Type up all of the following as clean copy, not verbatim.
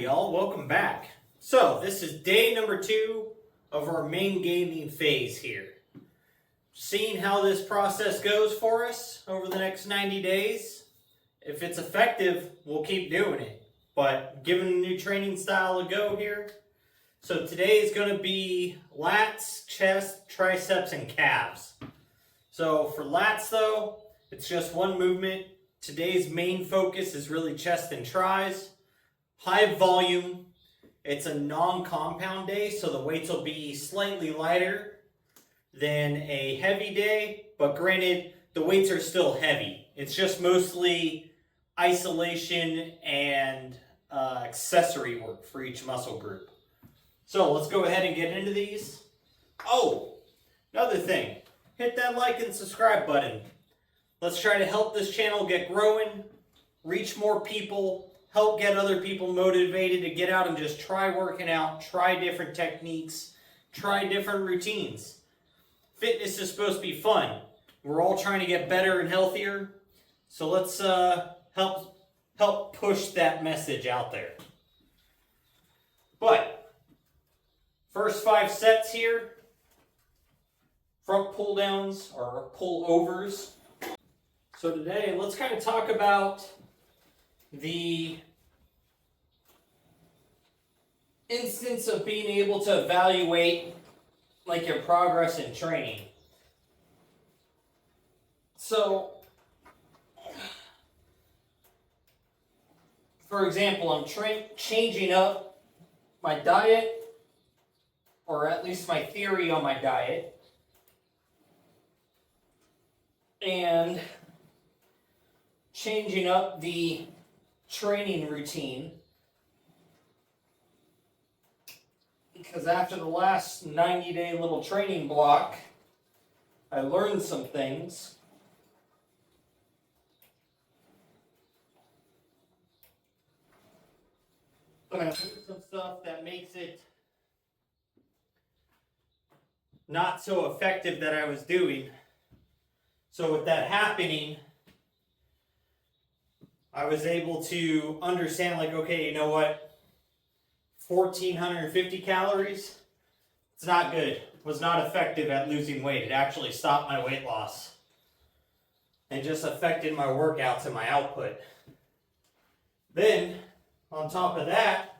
y'all, welcome back. So this is day number 2 of our main gaining phase here. Seeing how this process goes for us over the next 90 days. If it's effective, we'll keep doing it. But giving a new training style a go here. So today is going to be lats, chest, triceps, and calves. So for lats though, it's just one movement. Today's main focus is really chest and tris. High volume. It's a non-compound day, so the weights will be slightly lighter than a heavy day, but granted, the weights are still heavy. It's just mostly isolation and accessory work for each muscle group. So let's go ahead and get into these. Oh, another thing, hit that like and subscribe button. Let's try to help this channel get growing, reach more people, help get other people motivated to get out and just try working out, try different techniques, try different routines. Fitness is supposed to be fun. We're all trying to get better and healthier. So let's help push that message out there. But first 5 sets here, front pull downs or pull overs. So today let's kind of talk about the instance of being able to evaluate like your progress in training. So, for example, I'm changing up my diet, or at least my theory on my diet, and changing up the training routine, because after the last 90-day little training block, I learned some things. And I learned some stuff that makes it not so effective that I was doing. So with that happening, I was able to understand, like, okay, you know what? 1,450 calories, it's not good. It was not effective at losing weight. It actually stopped my weight loss and just affected my workouts and my output. Then, on top of that,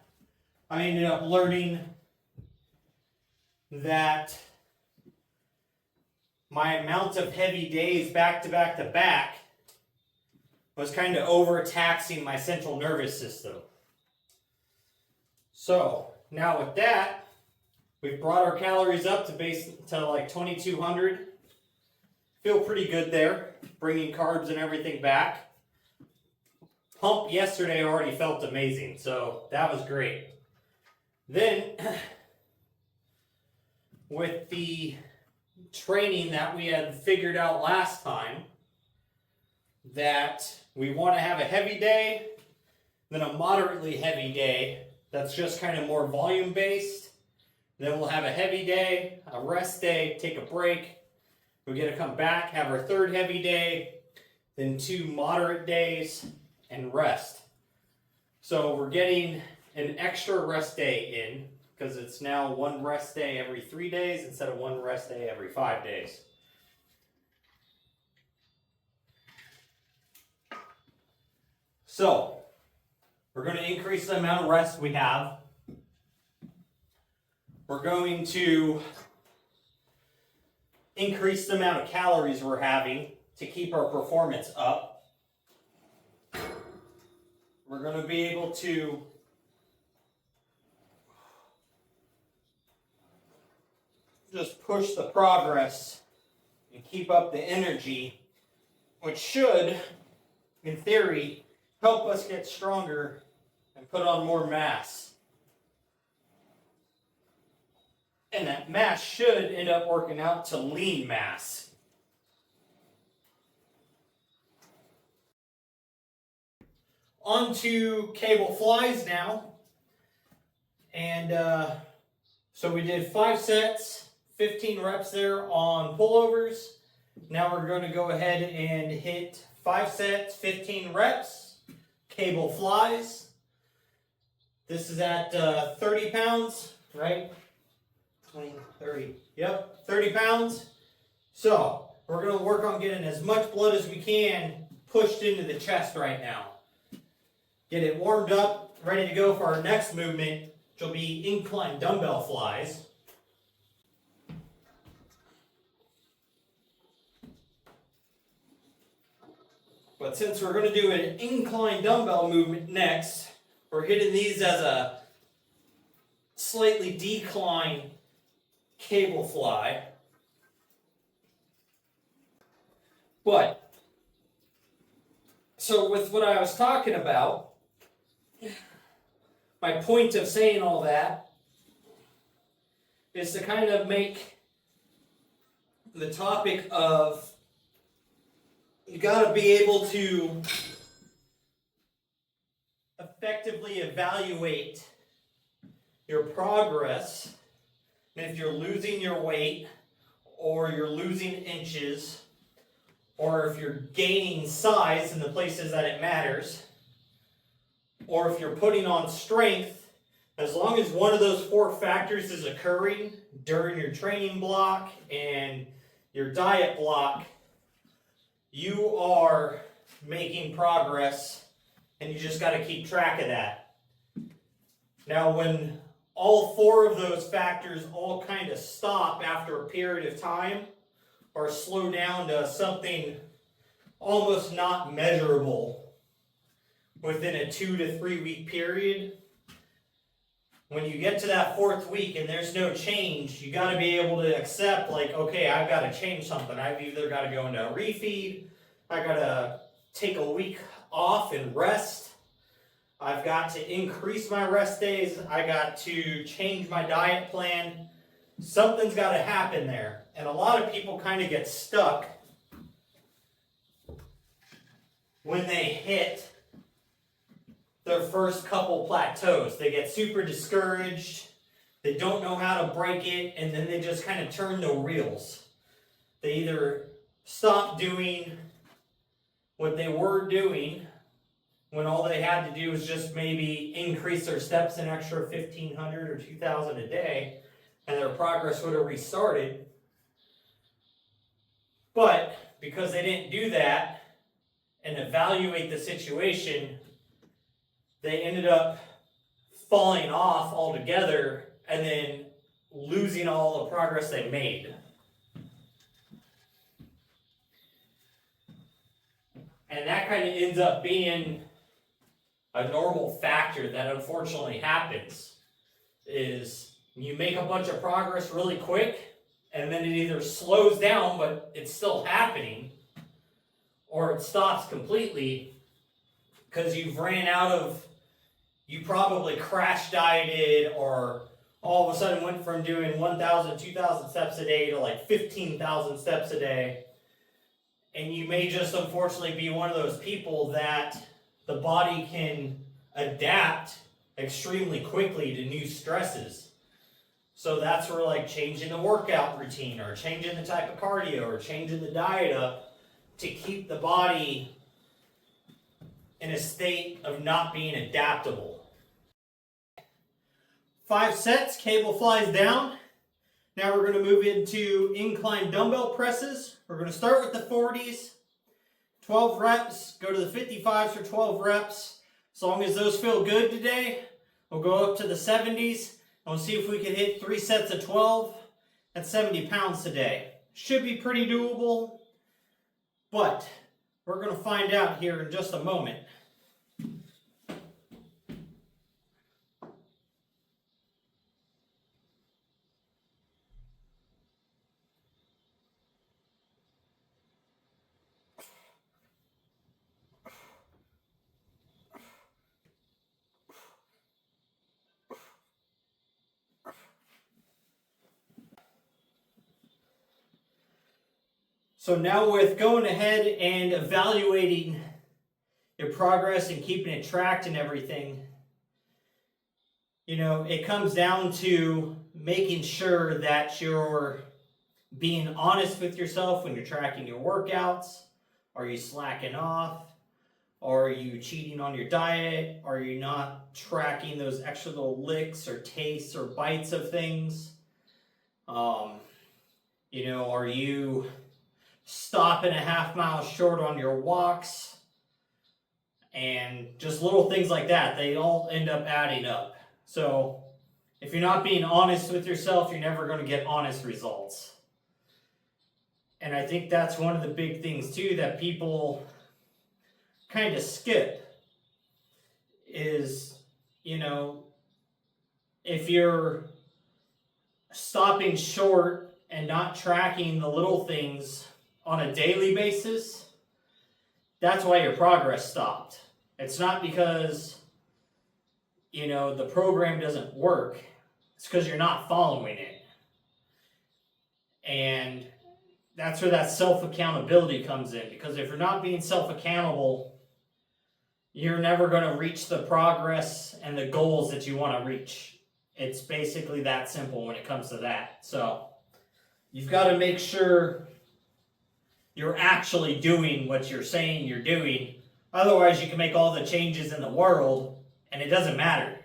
I ended up learning that my amount of heavy days back to back to back was kind of overtaxing my central nervous system. So now with that, we've brought our calories up to like 2,200. Feel pretty good there, bringing carbs and everything back. Pump yesterday already felt amazing, so that was great. Then, with the training that we had figured out last time, that we want to have a heavy day, then a moderately heavy day that's just kind of more volume based. Then we'll have a heavy day, a rest day, take a break. We're going to come back, have our third heavy day, then 2 moderate days, and rest. So we're getting an extra rest day in, because it's now 1 rest day every 3 days instead of 1 rest day every 5 days. So, we're going to increase the amount of rest we have. We're going to increase the amount of calories we're having to keep our performance up. We're going to be able to just push the progress and keep up the energy, which should, in theory, help us get stronger and put on more mass. And that mass should end up working out to lean mass. On to cable flies now. And so we did 5 sets, 15 reps there on pullovers. Now we're going to go ahead and hit 5 sets, 15 reps. Cable flies. This is at 30 pounds, right? 20, 30. Yep, 30 pounds. So we're going to work on getting as much blood as we can pushed into the chest right now. Get it warmed up, ready to go for our next movement, which will be incline dumbbell flies. But since we're going to do an incline dumbbell movement next, we're hitting these as a slightly decline cable fly. But, so with what I was talking about, my point of saying all that is to kind of make the topic of you got to be able to effectively evaluate your progress, and if you're losing your weight or you're losing inches or if you're gaining size in the places that it matters, or if you're putting on strength, as long as one of those 4 factors is occurring during your training block and your diet block, you are making progress, and you just got to keep track of that. Now, when all 4 of those factors all kind of stop after a period of time or slow down to something almost not measurable within a 2 to 3 week period, when you get to that 4th week and there's no change, you got to be able to accept, like, okay, I've got to change something. I've either got to go into a refeed, I got to take a week off and rest, I've got to increase my rest days, I got to change my diet plan. Something's got to happen there. And a lot of people kind of get stuck when they hit their first couple plateaus. They get super discouraged, they don't know how to break it, and then they just kind of turn no reels. They either stop doing what they were doing when all they had to do was just maybe increase their steps an extra 1,500 or 2,000 a day, and their progress would have restarted. But because they didn't do that and evaluate the situation, they ended up falling off altogether and then losing all the progress they made. And that kind of ends up being a normal factor that unfortunately happens, is you make a bunch of progress really quick, and then it either slows down, but it's still happening, or it stops completely because you've ran out of, you probably crash dieted, or all of a sudden went from doing 1,000, 2,000 steps a day to like 15,000 steps a day. And you may just unfortunately be one of those people that the body can adapt extremely quickly to new stresses. So that's where like changing the workout routine or changing the type of cardio or changing the diet up to keep the body in a state of not being adaptable. 5 sets, cable flies down. Now we're going to move into incline dumbbell presses. We're going to start with the 40s, 12 reps, go to the 55s for 12 reps. As long as those feel good today, we'll go up to the 70s and we'll see if we can hit 3 sets of 12 at 70 pounds today. Should be pretty doable, but we're going to find out here in just a moment. So now with going ahead and evaluating your progress and keeping it tracked and everything, you know, it comes down to making sure that you're being honest with yourself when you're tracking your workouts. Are you slacking off? Are you cheating on your diet? Are you not tracking those extra little licks or tastes or bites of things? You know, are you stopping a half mile short on your walks? And just little things like that, they all end up adding up. So if you're not being honest with yourself, you're never going to get honest results. And I think that's one of the big things too that people kind of skip is, you know, if you're stopping short and not tracking the little things on a daily basis, that's why your progress stopped. It's not because, you know, the program doesn't work. It's because you're not following it. And that's where that self-accountability comes in. Because if you're not being self-accountable, you're never going to reach the progress and the goals that you want to reach. It's basically that simple when it comes to that. So you've got to make sure you're actually doing what you're saying you're doing. Otherwise, you can make all the changes in the world and it doesn't matter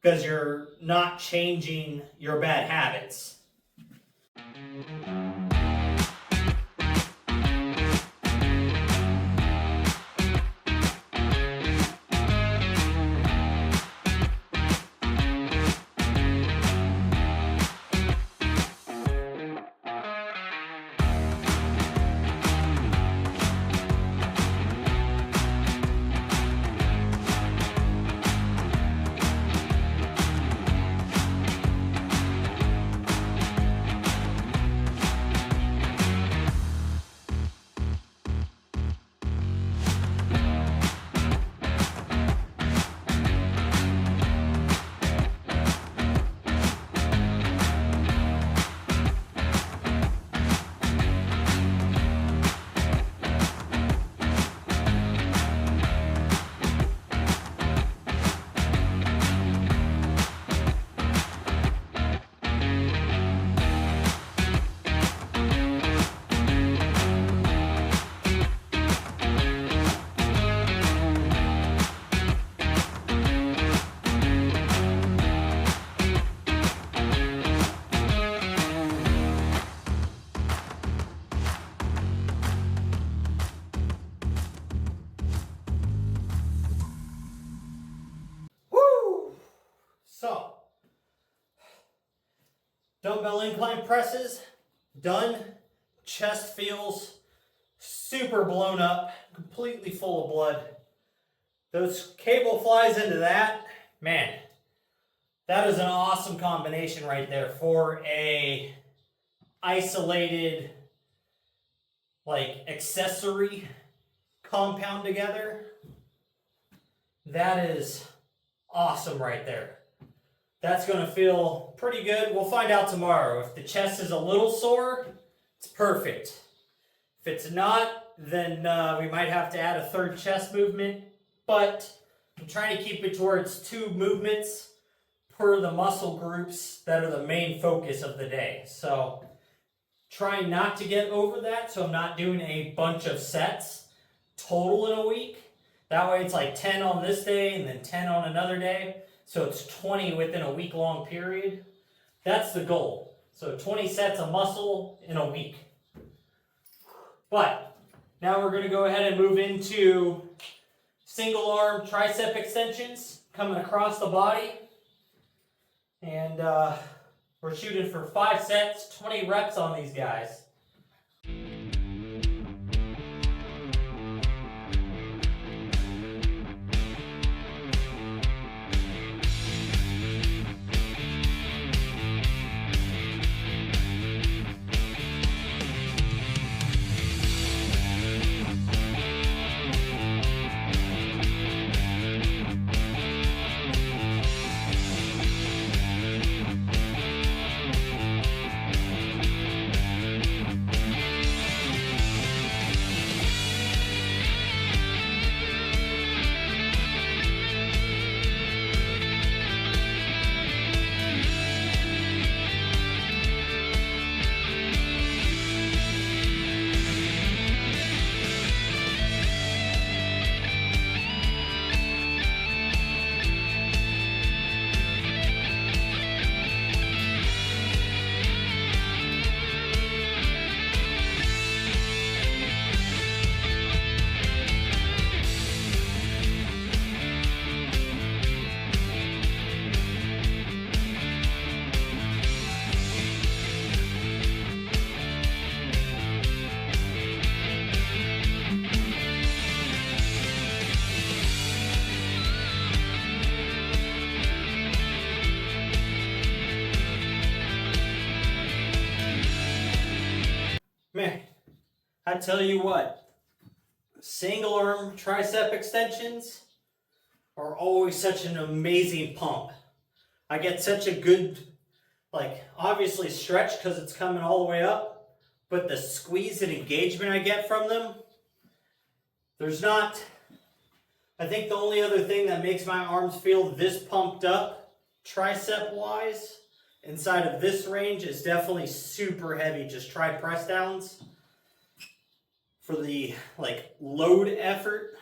because you're not changing your bad habits. So, dumbbell incline presses, done. Chest feels super blown up, completely full of blood. Those cable flies into that, man, that is an awesome combination right there for a isolated, like, accessory compound together. That is awesome right there. That's going to feel pretty good. We'll find out tomorrow. If the chest is a little sore, it's perfect. If it's not, then we might have to add a third chest movement. But I'm trying to keep it towards 2 movements per the muscle groups that are the main focus of the day. So trying not to get over that, so I'm not doing a bunch of sets total in a week. That way it's like 10 on this day and then 10 on another day. So it's 20 within a week-long period. That's the goal. So 20 sets of muscle in a week. But now we're going to go ahead and move into single arm tricep extensions coming across the body. And we're shooting for 5 sets, 20 reps on these guys. I tell you what, single arm tricep extensions are always such an amazing pump. I get such a good, like, obviously stretch because it's coming all the way up, but the squeeze and engagement I get from them, there's not, I think the only other thing that makes my arms feel this pumped up, tricep wise, inside of this range is definitely super heavy, just try press downs for the like load effort.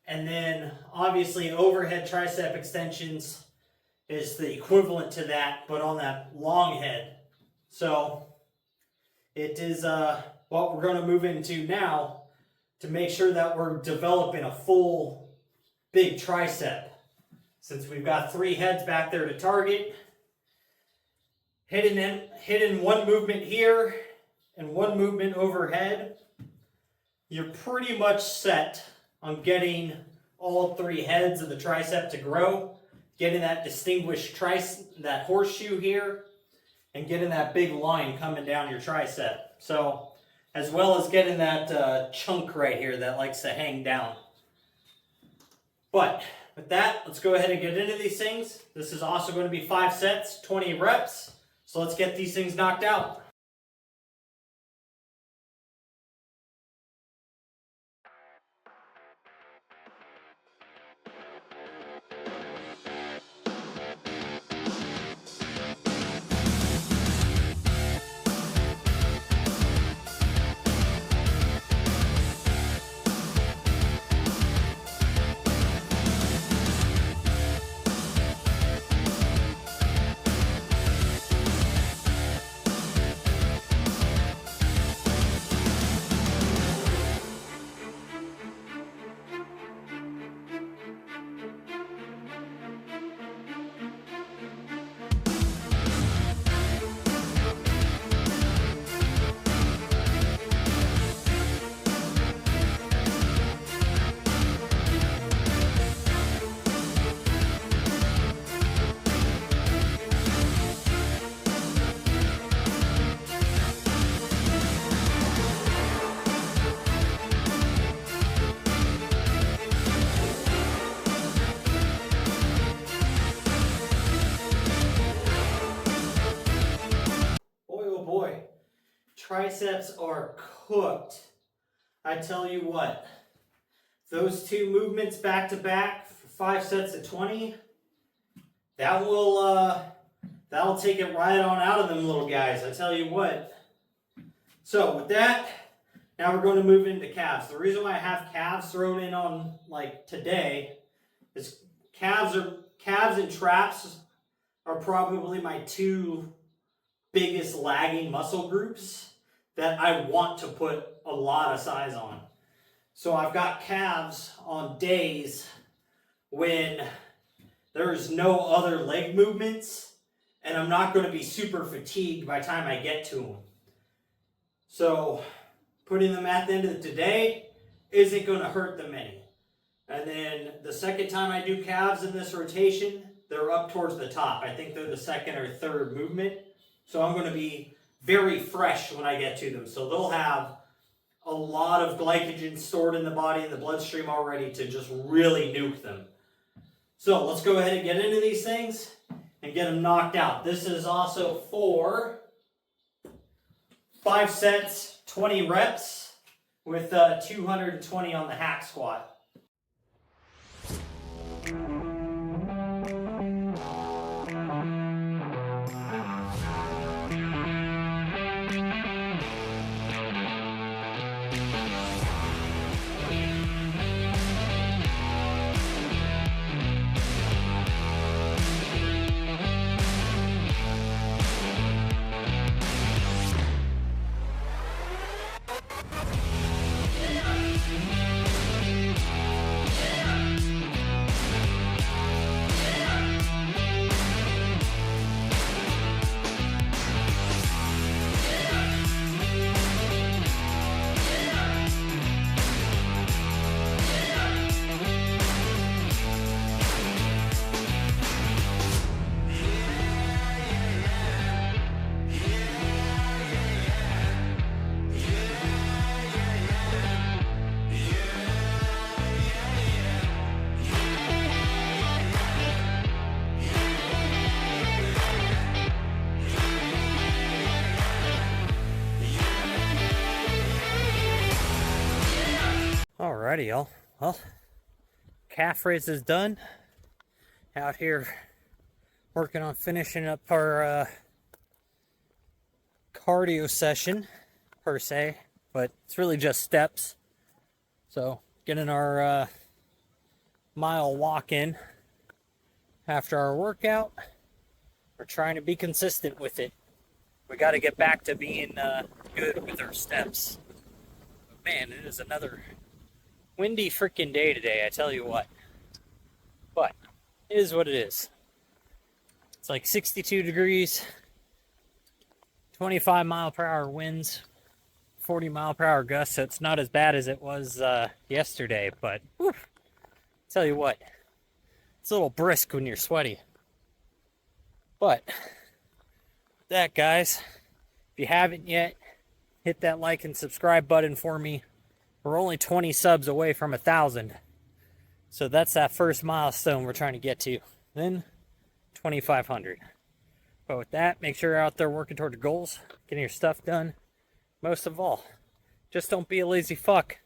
And then obviously overhead tricep extensions is the equivalent to that, but on that long head. So it is what we're going to move into now to make sure that we're developing a full big tricep. Since we've got 3 heads back there to target, hitting one movement here and one movement overhead, you're pretty much set on getting all 3 heads of the tricep to grow, getting that distinguished that horseshoe here, and getting that big line coming down your tricep. So, as well as getting that chunk right here that likes to hang down. But with that, let's go ahead and get into these things. This is also going to be 5 sets, 20 reps. So let's get these things knocked out. Boy, triceps are cooked. I tell you what, those 2 movements back to back for 5 sets of 20, that'll take it right on out of them little guys. I tell you what. So with that, now we're going to move into calves. The reason why I have calves thrown in on like today is calves and traps are probably my 2 biggest lagging muscle groups that I want to put a lot of size on. So I've got calves on days when there's no other leg movements and I'm not going to be super fatigued by the time I get to them. So putting them at the end of today isn't going to hurt them any. And then the second time I do calves in this rotation, they're up towards the top. I think they're the second or third movement. So I'm going to be very fresh when I get to them. So they'll have a lot of glycogen stored in the body and the bloodstream already to just really nuke them. So let's go ahead and get into these things and get them knocked out. This is also for 5 sets, 20 reps with 220 on the hack squat. Alrighty, y'all. Well, calf race is done. Out here working on finishing up our cardio session, per se, but it's really just steps. So, getting our mile walk in after our workout. We're trying to be consistent with it. We got to get back to being good with our steps. But man, it is another windy freaking day today, I tell you what. But it is what it is. It's like 62 degrees, 25 mile per hour winds, 40 mile per hour gusts, so it's not as bad as it was yesterday, but whew, tell you what, it's a little brisk when you're sweaty. But that, guys, if you haven't yet, hit that like and subscribe button for me. We're only 20 subs away from 1,000. So that's that first milestone we're trying to get to. Then 2,500. But with that, make sure you're out there working toward your goals, getting your stuff done. Most of all, just don't be a lazy fuck.